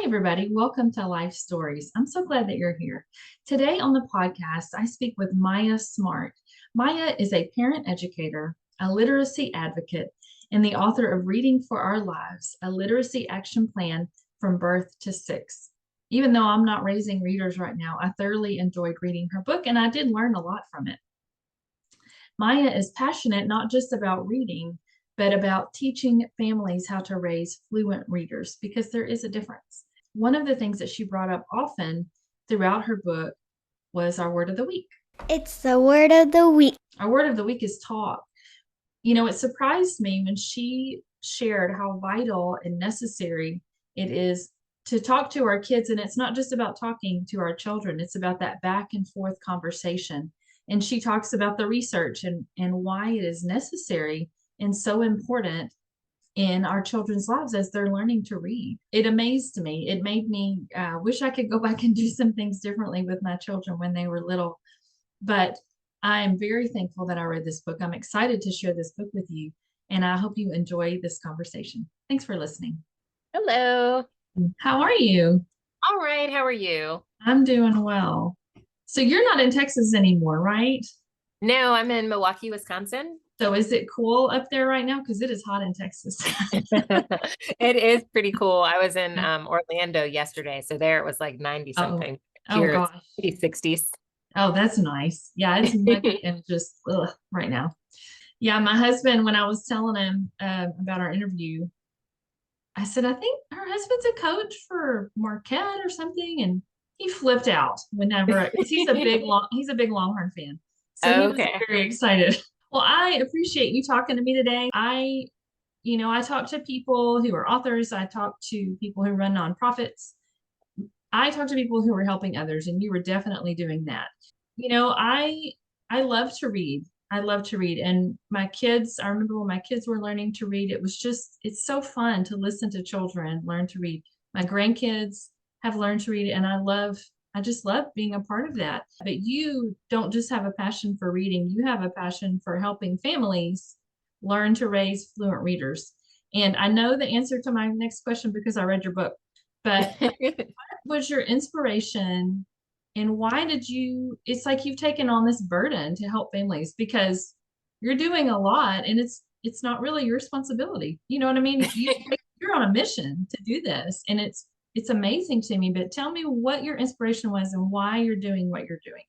everybody. Welcome to Life Stories. I'm so glad that you're here. Today on the podcast, I speak with Maya Smart. Maya is a parent educator, a literacy advocate, and the author of Reading for Our Lives, a literacy action plan from birth to six. Even though I'm not raising readers right now, I thoroughly enjoyed reading her book and I did learn a lot from it. Maya is passionate not just about reading, but about teaching families how to raise fluent readers because there is a difference. One of the things that she brought up often throughout her book was our word of the week. It's the word of the week. Our word of the week is talk. It surprised me when she shared how vital and necessary it is to talk to our kids. And it's not just about talking to our children, it's about that back and forth conversation. And she talks about the research and why it is necessary and so important in our children's lives as they're learning to read. It amazed me. It made me wish I could go back and do some things differently with my children when they were little. But I am very thankful that I read this book. I'm excited to share this book with you, and I hope you enjoy this conversation. Thanks for listening. Hello. How are you? All right. How are you? I'm doing well. So you're not in Texas anymore, right? No, I'm in Milwaukee, Wisconsin. So is it cool up there right now? Because it is hot in Texas. It is pretty cool. I was in Orlando yesterday, so there it was like 90 Oh, something. oh Here gosh. it's maybe 60s. Oh, that's nice. Yeah, it's muggy and just right now. Yeah, my husband, when I was telling him about our interview, I said, I think her husband's a coach for Marquette or something, and he flipped out whenever because he's a big Longhorn fan, so he was Okay. very excited. Well, I appreciate you talking to me today. I talk to people who are authors. I talk to people who run nonprofits. I talk to people who are helping others, and you were definitely doing that. I love to read. I love to read. And my kids, I remember when my kids were learning to read, it's so fun to listen to children learn to read. My grandkids have learned to read, and I just love being a part of that. But you don't just have a passion for reading, you have a passion for helping families learn to raise fluent readers. And I know the answer to my next question because I read your book, but was your inspiration and why did you it's like you've taken on this burden to help families because you're doing a lot and it's not really your responsibility, you know what I mean? You're on a mission to do this and it's amazing to me, but tell me what your inspiration was and why you're doing what you're doing.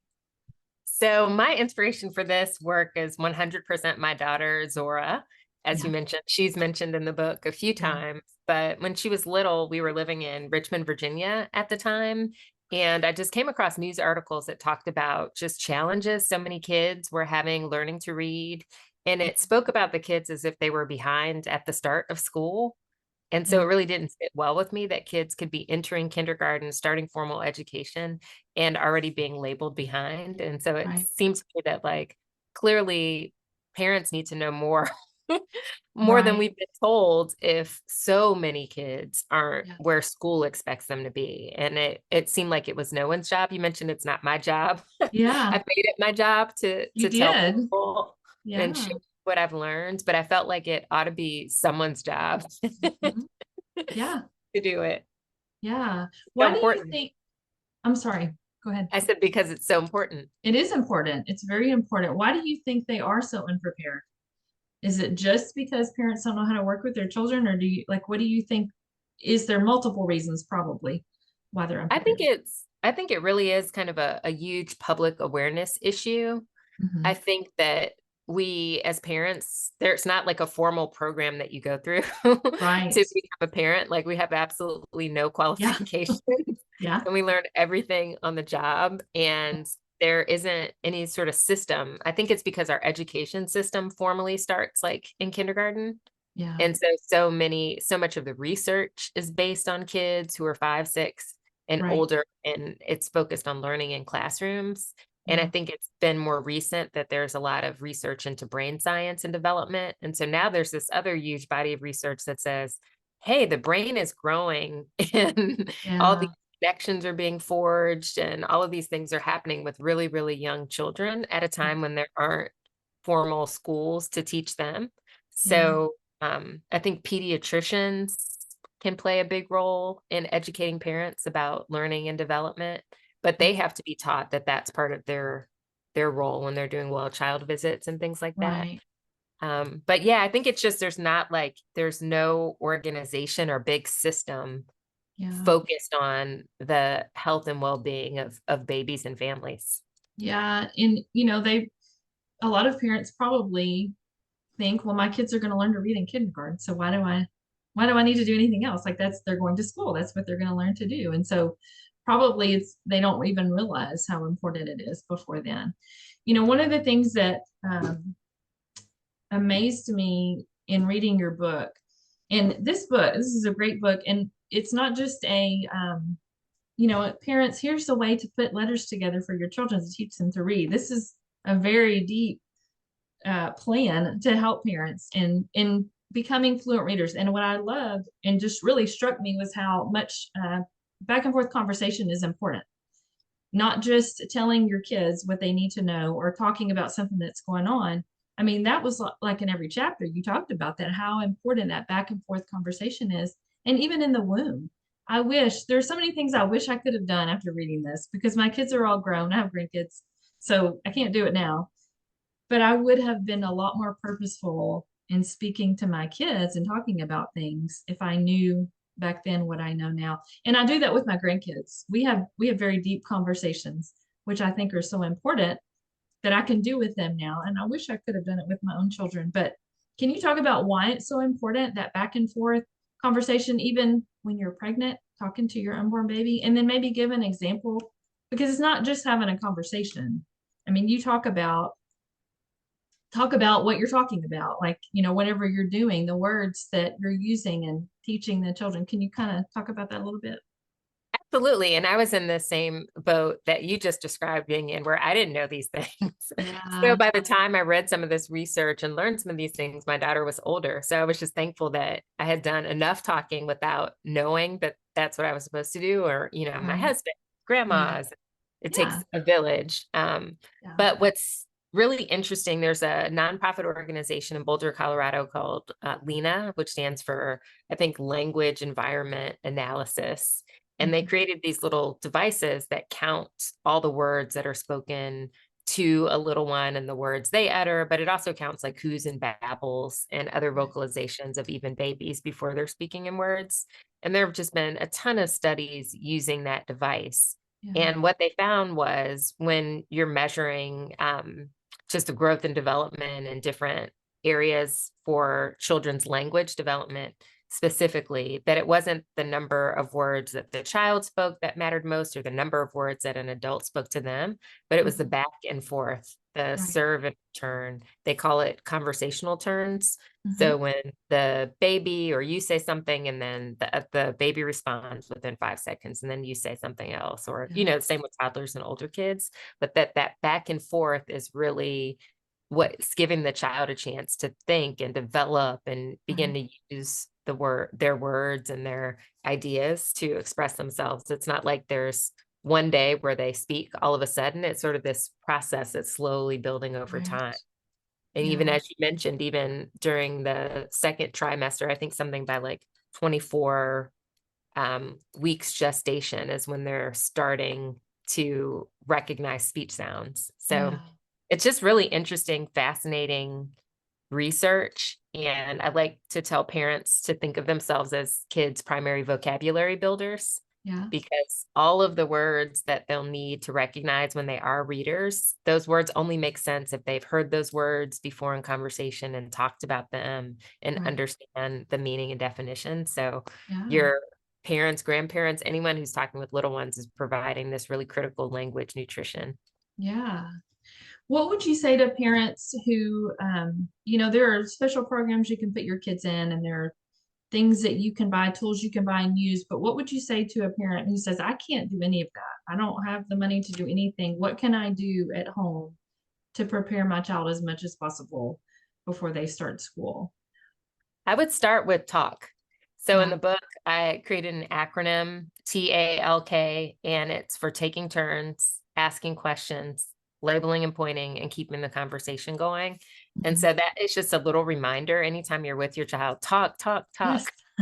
So my inspiration for this work is 100% my daughter, Zora. As Yeah. you mentioned, she's mentioned in the book a few times, but when she was little, we were living in Richmond, Virginia at the time. And I just came across news articles that talked about just challenges so many kids were having learning to read. And it spoke about the kids as if they were behind at the start of school. And so Yeah. it really didn't sit well with me that kids could be entering kindergarten, starting formal education, and already being labeled behind. And so it Right. seems to me that like clearly parents need to know more more than Right. we've been told if so many kids aren't Yeah. where school expects them to be. And it seemed like it was no one's job. You mentioned it's not my job. Yeah. I've made it my job You to tell did. people and Yeah. share what I've learned, but I felt like it ought to be someone's job Mhm. Yeah. to do it. Yeah. So Why do you important. think I'm sorry, go ahead. I said because it's so important. It is important. It's very important. Why do you think they are so unprepared? Is it just because parents don't know how to work with their children, or what do you think? Is there multiple reasons probably why they're unprepared? I think it really is kind of a huge public awareness issue. I Mhm. think that we as parents, there's not like a formal program that you go through to Right. become a parent. Like we have absolutely no Yeah. qualifications Yeah. and we learn everything on the job. And there isn't any sort of system. I think it's because our education system formally starts like in kindergarten. Yeah. And so much of the research is based on kids who are 5, 6 and Right. older, and it's focused on learning in classrooms. And I Yeah. think it's been more recent that there's a lot of research into brain science and development. And so now there's this other huge body of research that says, hey, the brain is growing and all Yeah. these connections are being forged and all of these things are happening with really, really young children at a time when there aren't formal schools to teach them. Yeah. So I think pediatricians can play a big role in educating parents about learning and development, but they have to be taught that that's part of their role when they're doing well child visits and things like that. Right. But yeah, I think it's just there's no organization or big system Yeah. focused on the health and well-being of babies and families. Yeah. And, a lot of parents probably think, well, my kids are going to learn to read in kindergarten. So why do I need to do anything else? Like they're going to school. That's what they're going to learn to do. And so probably they don't even realize how important it is before then. One of the things that amazed me in reading your book, and this is a great book, and it's not just parents, here's the way to put letters together for your children to teach them to read. This is a very deep plan to help parents in becoming fluent readers. And what I loved and just really struck me was how much back and forth conversation is important. Not just telling your kids what they need to know or talking about something that's going on. I mean, that was like in every chapter you talked about that, how important that back and forth conversation is. And even in the womb, there's so many things I wish I could have done after reading this, because my kids are all grown. I have grandkids, so I can't do it now. But I would have been a lot more purposeful in speaking to my kids and talking about things if I knew back then what I know now. And I do that with my grandkids. We have very deep conversations, which I think are so important, that I can do with them now. And I wish I could have done it with my own children. But can you talk about why it's so important, that back and forth conversation, even when you're pregnant, talking to your unborn baby, and then maybe give an example? Because it's not just having a conversation. I mean, you talk about what you're talking about, like, whatever you're doing, the words that you're using and teaching the children. Can you kind of talk about that a little bit? Absolutely. And I was in the same boat that you just described being in, where I didn't know these things. So Yeah. by the time I read some of this research and learned some of these things, my daughter was older. So I was just thankful that I had done enough talking without knowing that that's what I was supposed to do, or, my Right. husband, Yeah. grandmas. It Yeah. takes a village. Yeah. But what's really interesting, there's a nonprofit organization in Boulder, Colorado called LENA, which stands for, I think, Language Environment Analysis. And they created these little devices that count all the words that are spoken to a little one and the words they utter, but it also counts like who's and babbles and other vocalizations of even babies before they're speaking in words. And there have just been a ton of studies using that device. Yeah. And what they found was, when you're measuring just the growth and development in different areas for children's language development, specifically, that it wasn't the number of words that the child spoke that mattered most, or the number of words that an adult spoke to them, but it was the back and forth, the serve and turn. They call it conversational turns. So when the baby or you say something, and then the baby responds within 5 seconds, and then you say something else, or, same with toddlers and older kids, but that back and forth is really what's giving the child a chance to think and develop and begin to use their words and their ideas to express themselves. It's not like there's one day where they speak all of a sudden. It's sort of this process that's slowly building over time. And even as you mentioned, even during the second trimester, I think something by like 24 weeks gestation is when they're starting to recognize speech sounds. So it's just really interesting, fascinating research. And I like to tell parents to think of themselves as kids' primary vocabulary builders, because all of the words that they'll need to recognize when they are readers, those words only make sense if they've heard those words before in conversation and talked about them and understand the meaning and definition. So your parents, grandparents, anyone who's talking with little ones is providing this really critical language nutrition. Yeah. What would you say to parents who, there are special programs you can put your kids in, and there are things that you can buy, tools you can buy and use, but what would you say to a parent who says, I can't do any of that? I don't have the money to do anything. What can I do at home to prepare my child as much as possible before they start school? I would start with talk. So in the book, I created an acronym, TALK, and it's for taking turns, asking questions, labeling and pointing, and keeping the conversation going. And so that is just a little reminder. Anytime you're with your child, talk, talk, talk. Yes.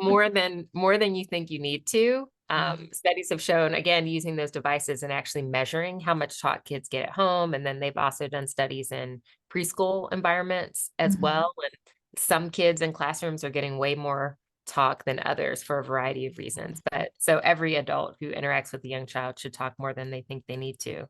more than you think you need to. Yeah. Studies have shown, again, using those devices and actually measuring how much talk kids get at home. And then they've also done studies in preschool environments as Mhm. well. And some kids in classrooms are getting way more talk than others for a variety of reasons. But so every adult who interacts with a young child should talk more than they think they need to.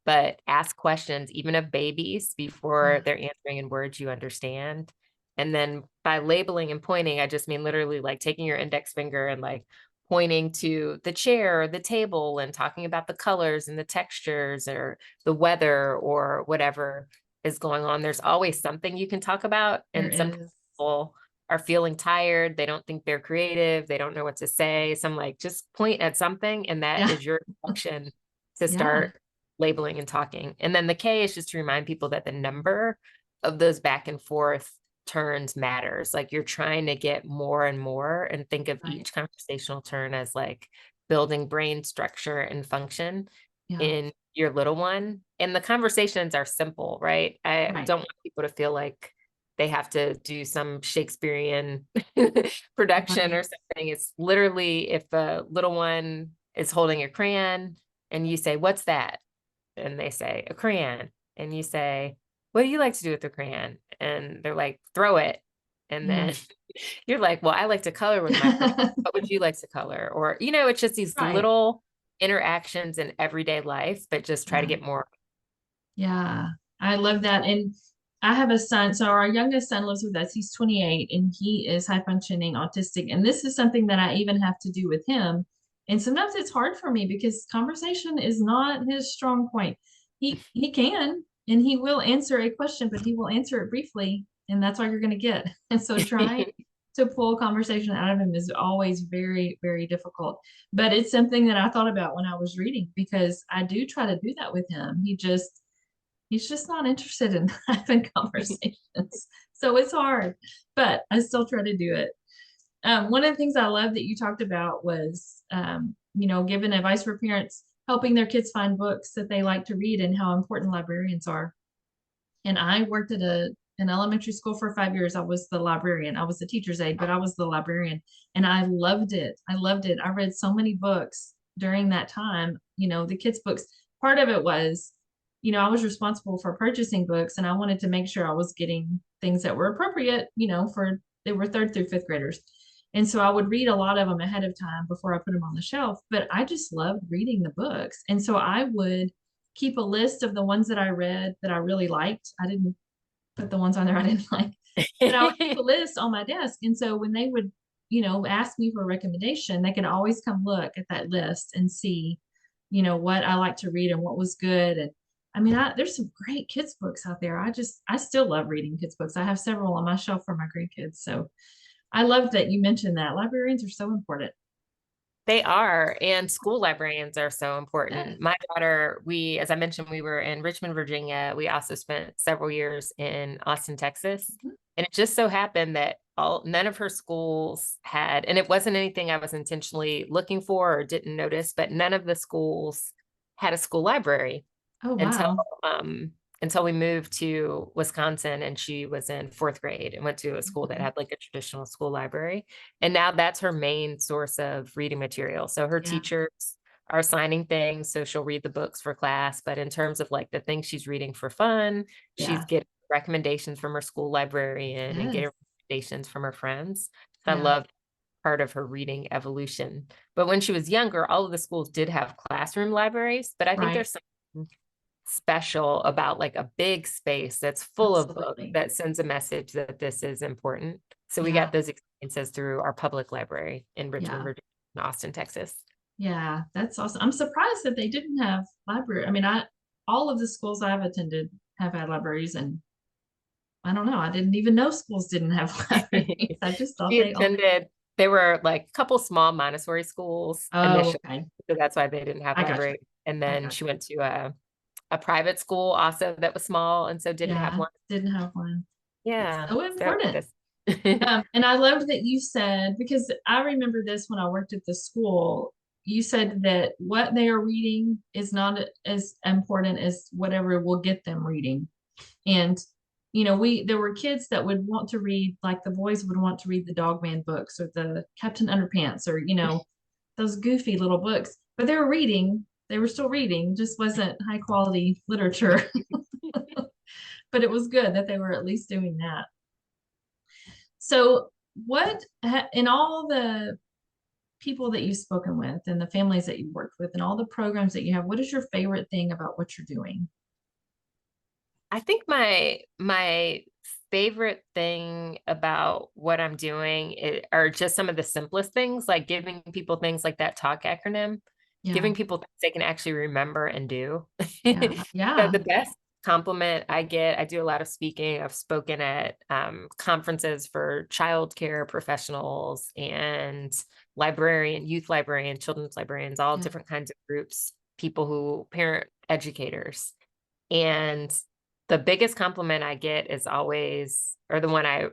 But ask questions, even of babies, before Yeah. they're answering in words you understand. And then by labeling and pointing, I just mean literally like taking your index finger and like pointing to the chair or the table and talking about the colors and the textures or the weather or whatever is going on. There's always something you can talk about. There And some is. people are feeling tired. They don't think they're creative. They don't know what to say. So I'm like, just point at something, and that Yeah. is your instruction to Yeah. start labeling and talking. And then the K is just to remind people that the number of those back and forth turns matters. Like you're trying to get more and more, and think of Right. each conversational turn as like building brain structure and function Yeah. in your little one. And the conversations are simple, right? I Right. don't want people to feel like they have to do some Shakespearean production Right. or something. It's literally if the little one is holding a crayon and you say, "What's that?" and they say, "A crayon." And you say, "What do you like to do with the crayon?" And they're like, "Throw it." And Yeah. then you're like, "Well, I like to color with my crayon. What would you like to color?" Or, it's just these Right. little interactions in everyday life, but just try to Yeah. get more. Yeah. I love that. And I have a son. So our youngest son lives with us. He's 28 and he is high functioning autistic. And this is something that I even have to do with him. And sometimes it's hard for me because conversation is not his strong point. He can and he will answer a question, but he will answer it briefly, and that's all you're going to get. And so trying to pull conversation out of him is always very, very difficult. But it's something that I thought about when I was reading, because I do try to do that with him. He's just not interested in having conversations. So it's hard, but I still try to do it. One of the things I love that you talked about was, giving advice for parents, helping their kids find books that they like to read, and how important librarians are. And I worked at an elementary school for 5 years. I was the librarian. I was the teacher's aide, but I was the librarian, and I loved it. I loved it. I read so many books during that time. The kids' books. Part of it was, I was responsible for purchasing books, and I wanted to make sure I was getting things that were appropriate. For they were third through fifth graders. And so I would read a lot of them ahead of time before I put them on the shelf. But I just loved reading the books. And so I would keep a list of the ones that I read that I really liked. I didn't put the ones on there I didn't like, but I would keep a list on my desk. And so when they would, ask me for a recommendation, they could always come look at that list and see, what I like to read and what was good. And I mean, there's some great kids books out there. I still love reading kids books. I have several on my shelf for my grandkids. So I love that you mentioned that librarians are so important. They are, and school librarians are so Yes. important. My daughter, as I mentioned, we were in Richmond, Virginia. We also spent several years in Austin, Texas. Mhm. And it just so happened that none of her schools had, and it wasn't anything I was intentionally looking for or didn't notice, but none of the schools had a school library Oh, until wow. um until we moved to Wisconsin, and she was in fourth grade and went to a school that Mhm. had like a traditional school library. And now that's her main source of reading material. So her Yeah. teachers are assigning things, so she'll read the books for class. But in terms of like the things she's reading for fun, she's Yeah. getting recommendations from her school librarian and Yes. getting recommendations from her friends. So I Yeah. love part of her reading evolution. But when she was younger, all of the schools did have classroom libraries, but I think Right. there's some special about like a big space that's full of books Absolutely. that sends a message that this is important. So we Yeah. got those experiences through our public library in Richmond, Yeah. Virginia, and Austin, Texas. Yeah. That's awesome. I'm surprised that they didn't have library. I mean, all of the schools I've attended have had libraries, and I don't know. I didn't even know schools didn't have libraries. I just thought She they all. attended, there were like a couple small Montessori schools Oh, initially, okay. so that's why they didn't have I got you. library. And I then got she you. went to a private school also that was small and so didn't have Yeah. one. Didn't have one. It's Yeah, so so important. this. And I loved that you said, because I remember this when I worked at the school, you said that what they are reading is not as important as whatever will get them reading. And there were kids that would want to read, like the boys would want to read the Dogman books or the Captain Underpants or, those goofy little books, but they were still reading, just wasn't high quality literature, but it was good that they were at least doing that. So in all the people that you've spoken with and the families that you've worked with and all the programs that you have, what is your favorite thing about what you're doing? I think my favorite thing about what I'm doing are just some of the simplest things, like giving people things like that talk acronym, Yeah. giving people things they can actually remember and do. Yeah. So Yeah. the best compliment I get, I do a lot of speaking. I've spoken at conferences for childcare professionals and youth librarian, children's librarians, all Yeah. different kinds of groups, people who parent educators. And the biggest compliment I get is always, or the one I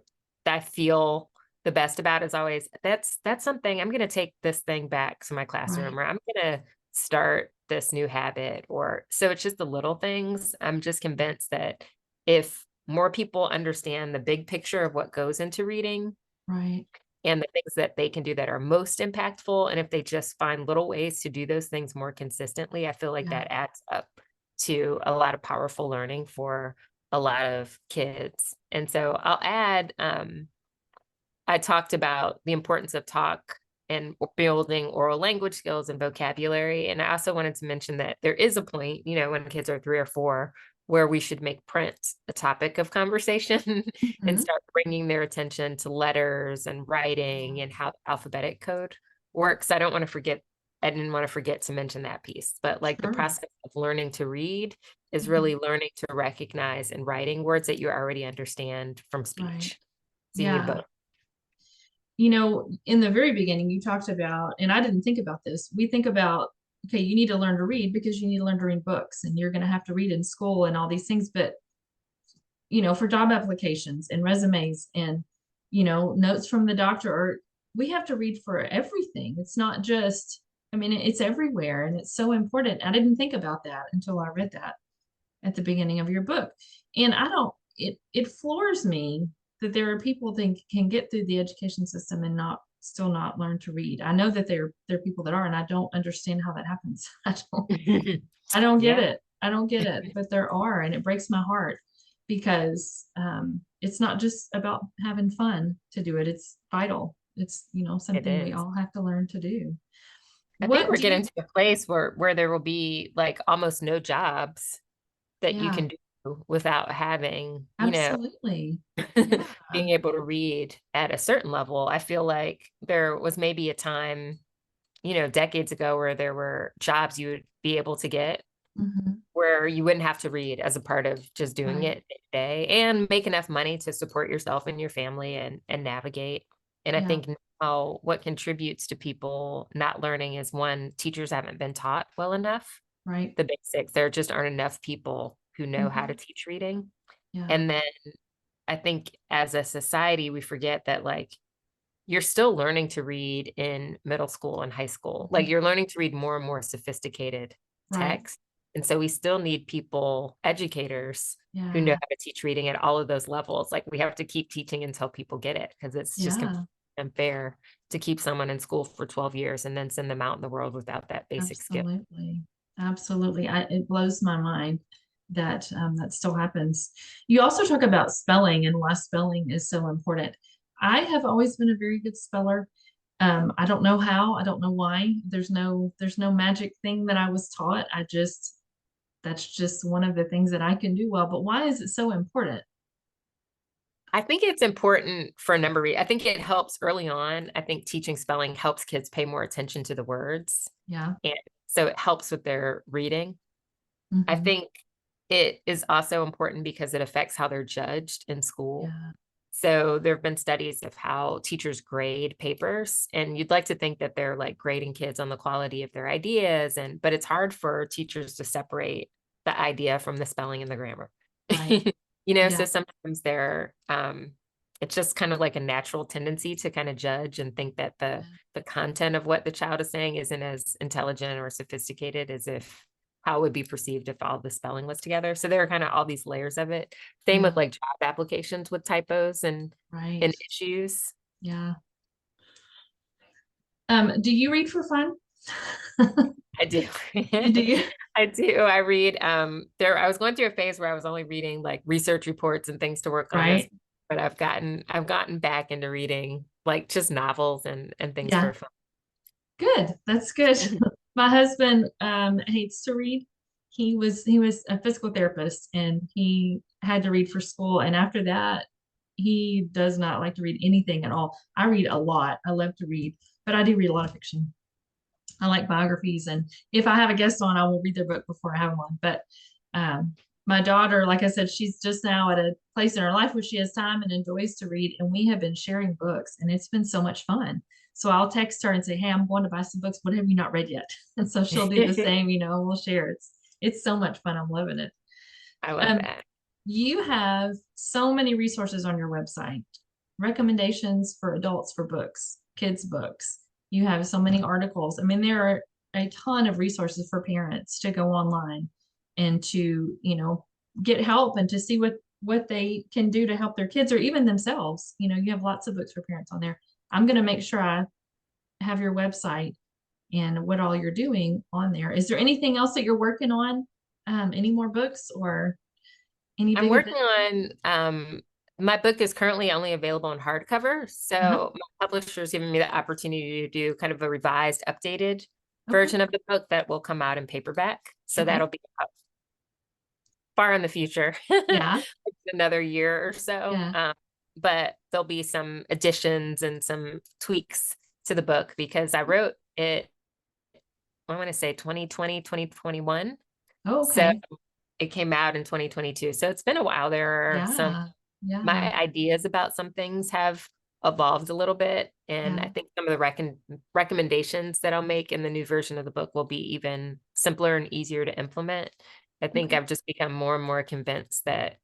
feel the best about is always, that's something I'm going to take this thing back to my classroom, Right. or I'm going to start this new habit. Or so it's just the little things. I'm just convinced that if more people understand the big picture of what goes into reading Right. and the things that they can do that are most impactful, and if they just find little ways to do those things more consistently, I feel like Yeah. that adds up to a lot of powerful learning for a lot of kids. And so I'll add, I talked about the importance of talk and building oral language skills and vocabulary. And I also wanted to mention that there is a point, when kids are 3 or 4, where we should make print a topic of conversation and Mhm. start bringing their attention to letters and writing and how alphabetic code works. I didn't want to forget to mention that piece, but like the Sure. process of learning to read is Mhm. really learning to recognize and writing words that you already understand from Right. speech. So you need Yeah. both. In the very beginning, you talked about, and I didn't think about this, we think about, okay, you need to learn to read because you need to learn to read books and you're going to have to read in school and all these things. But, for job applications and resumes and, notes from the doctor, or we have to read for everything. It's not just, I mean, it's everywhere and it's so important. I didn't think about that until I read that at the beginning of your book. And I don't, it floors me that there are people that can get through the education system and still not learn to read. I know that there are people that are, and I don't understand how that happens. I don't get Yeah, it. I don't get it, but there are, and it breaks my heart because it's not just about having fun to do it. It's vital. It's, it something we is. all have to learn to do. I think What we're do you, getting to a place where there will be like almost no jobs that you yeah, can do without having, absolutely. Yeah. being able to read at a certain level. I feel like there was maybe a time, decades ago where there were jobs you would be able to get Mhm. where you wouldn't have to read as a part of just doing Right. it day to day and make enough money to support yourself and your family and navigate. And I Yeah. think now what contributes to people not learning is, one, teachers haven't been taught well enough Right. the basics. There just aren't enough people who know how to Mhm. teach reading. Yeah. And then I think as a society, we forget that like you're still learning to read in middle school and high school. Like Mhm. you're learning to read more and more sophisticated Right. text. And so we still need people, educators who know Yeah. how to teach reading at all of those levels. Like we have to keep teaching until people get it because it's just completely Yeah. unfair to keep someone in school for 12 years and then send them out in the world without that basic skill. Absolutely. Absolutely. It blows my mind that that still happens. You also talk about spelling and why spelling is so important. I have always been a very good speller. I don't know how, I don't know why. There's no magic thing that I was taught. That's just one of the things that I can do well. But why is it so important? I think it's important for a number of reasons. I think it helps early on. I think teaching spelling helps kids pay more attention to the words. Yeah. And so it helps with their reading. I Hmm. think it is also important because it affects how they're judged in school. Yeah. So there have been studies of how teachers grade papers, and you'd like to think that they're like grading kids on the quality of their ideas, but it's hard for teachers to separate the idea from the spelling and the grammar. Right. So Yeah. sometimes it's just kind of like a natural tendency to kind of judge and think that the Yeah. the content of what the child is saying isn't as intelligent or sophisticated as if how it would be perceived if all the spelling was together. So there are kind of all these layers of it. Same Yeah. with like job applications with typos and Right. issues. Yeah. Do you read for fun? I do. You do? I do. I read I was going through a phase where I was only reading like research reports and things to work on this, Right. but I've gotten back into reading like just novels and things Yeah. for fun. Good. That's good. My husband hates to read. He was a physical therapist and he had to read for school. And after that, he does not like to read anything at all. I read a lot. I love to read, but I do read a lot of fiction. I like biographies, and if I have a guest on, I will read their book before I have them on. But um, my daughter, like I said, she's just now at a place in her life where she has time and enjoys to read, and we have been sharing books, and it's been so much fun. So I'll text her and say, "Hey, I'm going to buy some books. What have you not read yet?" And so she'll do the same. We'll share. It's so much fun. I'm loving it. I love Um, that. you have so many resources on your website, recommendations for adults for books, kids' books. You have so many articles. I mean, there are a ton of resources for parents to go online and to, get help and to see what they can do to help their kids or even themselves. You have lots of books for parents on there. I'm going to make sure I have your website and what all you're doing on there. Is there anything else that you're working on? Any more books or any I'm big working events? on my book is currently only available in hardcover. Uh-huh. So my publisher's giving me the opportunity to do kind of a revised, updated Okay. version of the book that will come out in paperback. So Okay. that'll be out far in the future, Yeah. another year or so. Yeah. But there'll be some additions and some tweaks to the book because I wrote it, I want to say 2020, 2021. Oh, So okay. it came out in 2022. So it's been a while. There are some Yeah. Yeah. my ideas about some things have evolved a little bit. And Yeah. I think some of the recommendations that I'll make in the new version of the book will be even simpler and easier to implement. I think Okay. I've just become more and more convinced that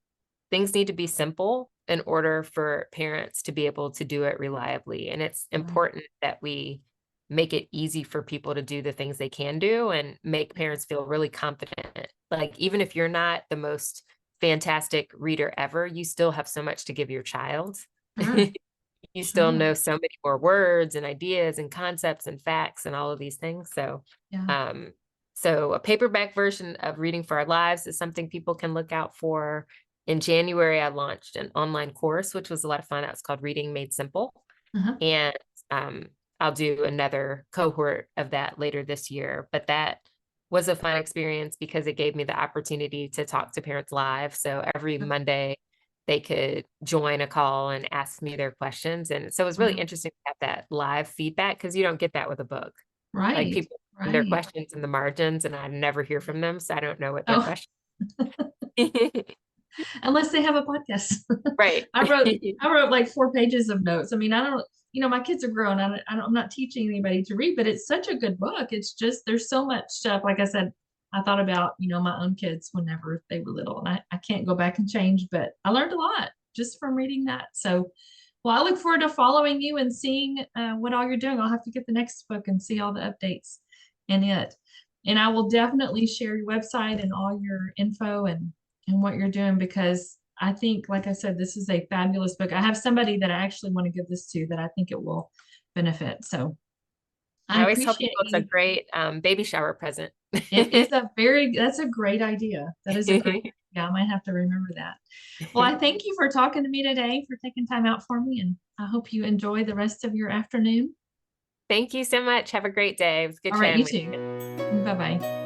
things need to be simple in order for parents to be able to do it reliably. And it's Right. important that we make it easy for people to do the things they can do and make parents feel really confident. Like, even if you're not the most fantastic reader ever, you still have so much to give your child. Sure. You still Sure. know so many more words and ideas and concepts and facts and all of these things. So, Yeah. um, so a paperback version of Reading for Our Lives is something people can look out for. In January, I launched an online course, which was a lot of fun. It's called Reading Made Simple. Uh-huh. And I'll do another cohort of that later this year. But that was a fun experience because it gave me the opportunity to talk to parents live. So every Sure. Monday, they could join a call and ask me their questions. And so it was really Wow. interesting to have that live feedback because you don't get that with a book. Like, Right. people put their Right. questions in the margins and I never hear from them. So I don't know what their Oh, question. unless they have a podcast. Right. I wrote like 4 pages of notes. I mean, I don't, my kids are grown. I'm not teaching anybody to read, but it's such a good book. It's just, there's so much stuff. Like I said, I thought about, my own kids whenever they were little and I can't go back and change, but I learned a lot just from reading that. So, well, I look forward to following you and seeing what all you're doing. I'll have to get the next book and see all the updates in it. And I will definitely share your website and all your info and what you're doing because I think, like I said, this is a fabulous book. I have somebody that I actually want to give this to that I think it will benefit. So I I always tell appreciate people it's a you. great baby shower present. That's a great idea. That is a great, yeah, I might have to remember that. Well, I thank you for talking to me today, for taking time out for me, and I hope you enjoy the rest of your afternoon. Thank you so much. Have a great day. It was good All right, chatting you with too. you. Bye bye.